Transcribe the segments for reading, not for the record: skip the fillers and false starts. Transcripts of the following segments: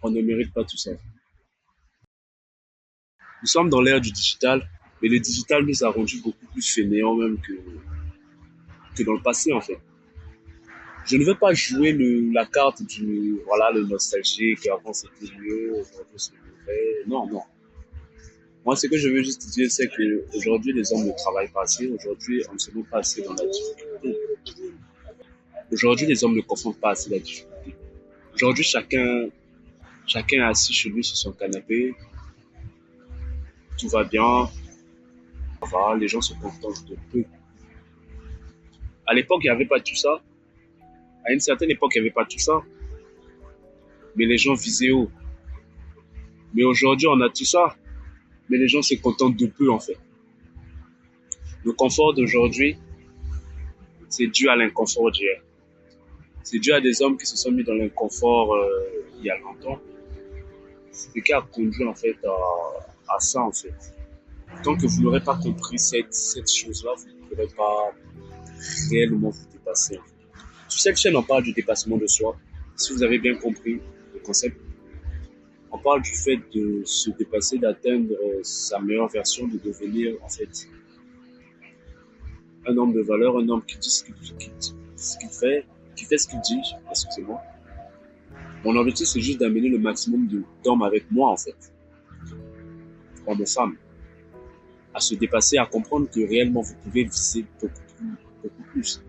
On ne mérite pas tout ça. Nous sommes dans l'ère du digital, mais le digital nous a rendus beaucoup plus fainéants même que dans le passé en fait. Je ne veux pas jouer la carte du voilà le nostalgique, avant c'était mieux, aujourd'hui c'est mauvais. Non, non. Moi, ce que je veux juste dire, c'est que aujourd'hui les hommes ne travaillent pas assez. Aujourd'hui, on ne se met pas assez dans la difficulté. Aujourd'hui, les hommes ne confrontent pas assez la difficulté. Aujourd'hui, chacun est assis chez lui sur son canapé, tout va bien, ça va, les gens se contentent de peu. À l'époque, il n'y avait pas tout ça. À une certaine époque, il n'y avait pas tout ça, mais les gens visaient haut. Mais aujourd'hui, on a tout ça, mais les gens se contentent de peu en fait. Le confort d'aujourd'hui, c'est dû à l'inconfort d'hier. C'est dû à des hommes qui se sont mis dans l'inconfort il y a longtemps. C'est ce qui a conduit en fait à ça en fait. Tant que vous n'aurez pas compris cette chose-là, vous ne pourrez pas réellement vous dépasser. Sur cette chaîne, on parle du dépassement de soi. Si vous avez bien compris le concept, on parle du fait de se dépasser, d'atteindre sa meilleure version, de devenir en fait un homme de valeur, un homme qui dit ce qu'il fait, qui fait ce qu'il dit, excusez-moi. Mon objectif, c'est juste d'amener le maximum d'hommes avec moi, en fait, hommes et femmes, à se dépasser, à comprendre que réellement, vous pouvez viser beaucoup plus.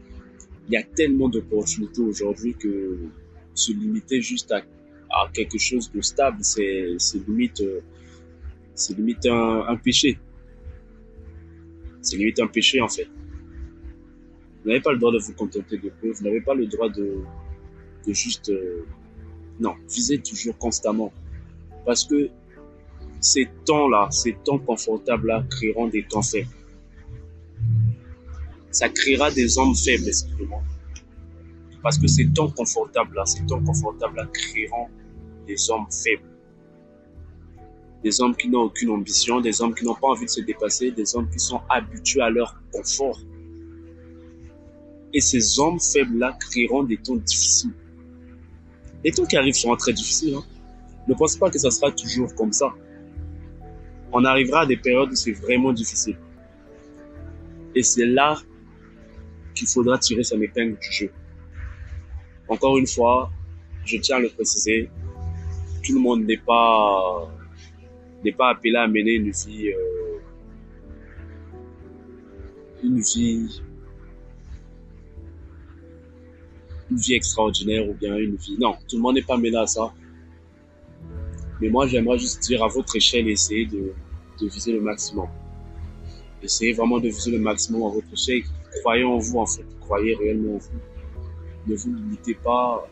Il y a tellement d'opportunités aujourd'hui que se limiter juste à quelque chose de stable, c'est limite un péché. C'est limite un péché, en fait. Vous n'avez pas le droit de vous contenter de peu, vous n'avez pas le droit de juste... non, visez toujours constamment. Parce que ces temps-là, ces temps confortables-là créeront des temps faibles. Ça créera des hommes faibles, excusez-moi. Parce que ces temps confortables-là créeront des hommes faibles. Des hommes qui n'ont aucune ambition, des hommes qui n'ont pas envie de se dépasser, des hommes qui sont habitués à leur confort. Et ces hommes faibles-là créeront des temps difficiles. Les temps qui arrivent seront très difficiles. Hein. Ne pensez pas que ça sera toujours comme ça. On arrivera à des périodes où c'est vraiment difficile. Et c'est là qu'il faudra tirer son épingle du jeu. Encore une fois, je tiens à le préciser, tout le monde n'est pas appelé à mener une vie, une vie extraordinaire ou bien une vie. Non, tout le monde n'est pas mené à ça. Mais moi, j'aimerais juste dire à votre échelle, essayez de viser le maximum. Essayez vraiment de viser le maximum à votre échelle. Croyez en vous, en fait. Croyez réellement en vous. Ne vous limitez pas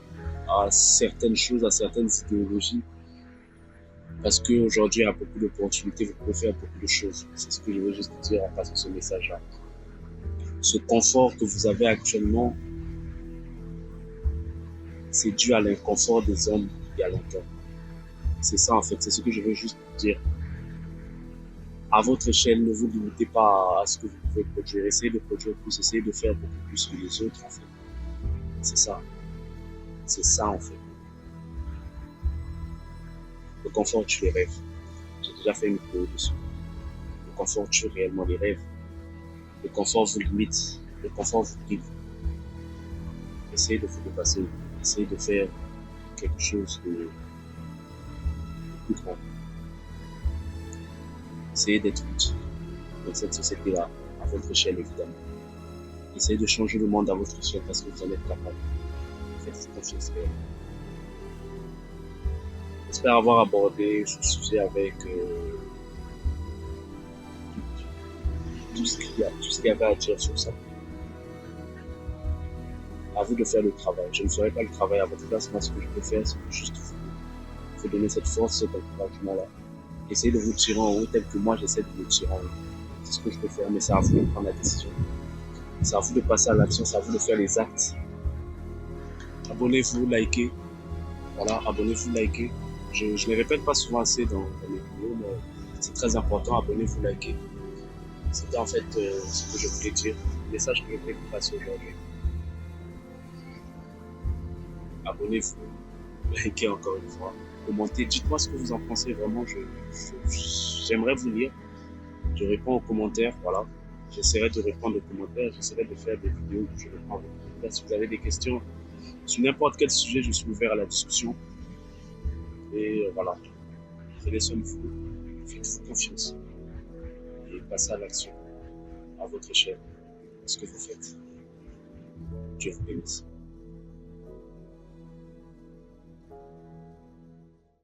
à certaines choses, à certaines idéologies. Parce qu'aujourd'hui, il y a beaucoup d'opportunités, vous pouvez faire beaucoup de choses. C'est ce que je veux juste dire en passant ce message-là. Ce confort que vous avez actuellement, c'est dû à l'inconfort des hommes il y a longtemps. C'est ça en fait, c'est ce que je veux juste dire. À votre échelle, ne vous limitez pas à ce que vous pouvez produire. Essayez de produire plus, essayez de faire beaucoup plus que les autres en fait. C'est ça. C'est ça en fait. Le confort tue les rêves. J'ai déjà fait une vidéo dessus. Le confort tue réellement les rêves. Le confort vous limite. Le confort vous prive. Essayez de vous dépasser. Essayez de faire quelque chose de plus grand. Essayez d'être utile dans cette société-là, à votre échelle évidemment. Essayez de changer le monde à votre échelle parce que vous en êtes capable. Faites confiance réellement. J'espère avoir abordé ce sujet avec tout ce qu'il y avait à dire sur ça. À vous de faire le travail. Je ne ferai pas le travail à votre place. Moi, ce que je peux faire, c'est juste vous donner cette force, cet encouragement-là. Essayez de vous tirer en haut tel que moi, j'essaie de vous tirer en haut. C'est ce que je peux faire, mais c'est à vous de prendre la décision. C'est à vous de passer à l'action, c'est à vous de faire les actes. Abonnez-vous, likez. Voilà, abonnez-vous, likez. Je ne les répète pas souvent assez dans mes vidéos, mais c'est très important. Abonnez-vous, likez. C'était en fait ce que je voulais dire, le message que je voulais vous passer aujourd'hui. Abonnez-vous, likez encore une fois. commenter. Dites-moi ce que vous en pensez vraiment. J'aimerais vous lire. Je réponds aux commentaires, voilà. J'essaierai de répondre aux commentaires. J'essaierai de faire des vidéos où je réponds à vos commentaires. Si vous avez des questions sur n'importe quel sujet, je suis ouvert à la discussion. Et voilà. Prenez soin de vous. Faites-vous confiance. Et passez à l'action, à votre échelle. Ce que vous faites. Dieu vous bénisse.